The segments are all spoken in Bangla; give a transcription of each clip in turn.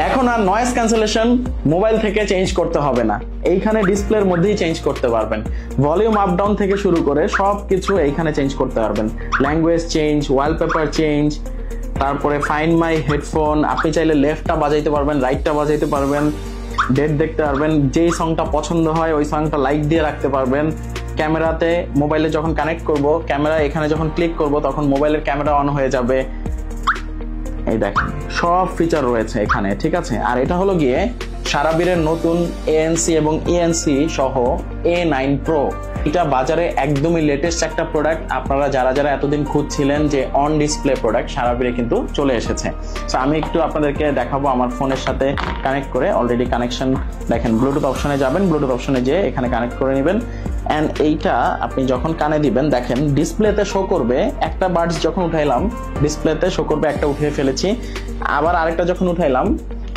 এখন আর নয়েজ ক্যান্সেলেশন মোবাইল থেকে চেঞ্জ করতে হবে না, এইখানে ডিসপ্লের মধ্যেই চেঞ্জ করতে পারবেন। ভলিউম আপ ডাউন থেকে শুরু করে সবকিছু এইখানে চেঞ্জ করতে পারবেন। ল্যাঙ্গুয়েজ চেঞ্জ, ওয়ালপেপার চেঞ্জ, তারপরে ফাইন্ড মাই হেডফোন, আপনি চাইলে লেফটটা বাজাইতে পারবেন, রাইটটা বাজাইতে পারবেন, ডেট দেখতে পারবেন, যেই সংটা পছন্দ হয় ওই সংটা লাইক দিয়ে রাখতে পারবেন। ক্যামেরাতে মোবাইলে যখন কানেক্ট করব, ক্যামেরা এখানে যখন ক্লিক করব তখন মোবাইলের ক্যামেরা অন হয়ে যাবে। এই দেখেন সব ফিচার রয়েছে এখানে, ঠিক আছে। আর এটা হলো গিয়ে সারাবীরের নতুন ANC এবং ENC সহ A9 Pro। এটা বাজারে একদমই লেটেস্ট একটা প্রোডাক্ট। আপনারা যারা যারা এতদিন খুঁজছিলেন যে অন ডিসপ্লে প্রোডাক্ট, সারাবীরে কিন্তু চলে এসেছে। সো আমি একটু আপনাদেরকে দেখাবো আমার ফোনের সাথে কানেক্ট করে। অলরেডি কানেকশন দেখেন, ব্লুটুথ অপশনে যাবেন, ব্লুটুথ অপশনে যেয়ে এখানে কানেক্ট করে নেবেন। অ্যান্ড এইটা আপনি যখন কানে দিবেন দেখেন ডিসপ্লেতে শো করবে, একটা বাডস যখন উঠাইলাম ডিসপ্লেতে শো করবে একটা উঠিয়ে ফেলেছি, আবার আরেকটা যখন উঠাইলাম,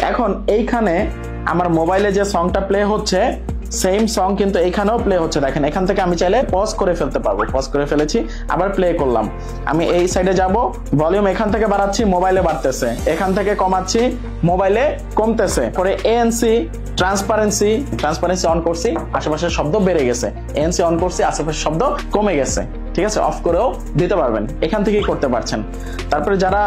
এখন এইখানে আমার মোবাইলে যে সংটা প্লে হচ্ছে সেম সং কিন্তু এখানেও প্লে হচ্ছে। দেখেন এখান থেকে আমি চাইলে পজ করে ফেলতে পারবো, পজ করে ফেলেছি, আবার প্লে করলাম। আমি এই সাইডে যাব, ভলিউম এখান থেকে বাড়াচ্ছি, মোবাইলে বাড়তেছে, এখান থেকে কমাচ্ছি, মোবাইলে কমতেছে। পরে ANC ট্রান্সপারেন্সি অন করছি, আশেপাশের শব্দ বেড়ে গেছে। ANC অন করছি, আশেপাশের শব্দ কমে গেছে, ঠিক আছে। অফ করেও দিতে পারবেন, এখান থেকেই করতে পারছেন। তারপরে যারা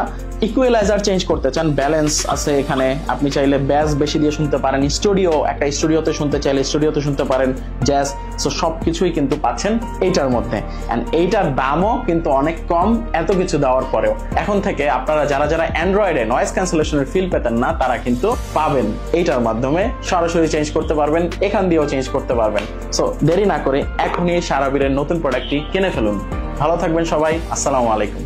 ইকুয়ালাইজার চেঞ্জ করতে চান, ব্যালেন্স আছে এখানে, আপনি চাইলে ব্যাস বেশি দিয়ে শুনতে পারেন, স্টুডিও একটা স্টুডিওতে শুনতে চাইলে স্টুডিওতে শুনতে পারেন, জ্যাজ। সো সবকিছুই কিন্তু পাচ্ছেন এইটার মধ্যে। এন্ড এইটার দামও কিন্তু অনেক কম এত কিছু দেওয়ার পরেও। এখন থেকে আপনারা যারা যারা অ্যান্ড্রয়েডে নয়েজ ক্যান্সেলেশনের ফিল পেতেন না, তারা কিন্তু পাবেন এইটার মাধ্যমে। সরাসরি চেঞ্জ করতে পারবেন, এখান দিয়েও চেঞ্জ করতে পারবেন। সো দেরি না করে এখনই সারাবীরের নতুন প্রোডাক্টটি কিনে ফেলুন। ভালো থাকবেন সবাই, আসসালামু আলাইকুম।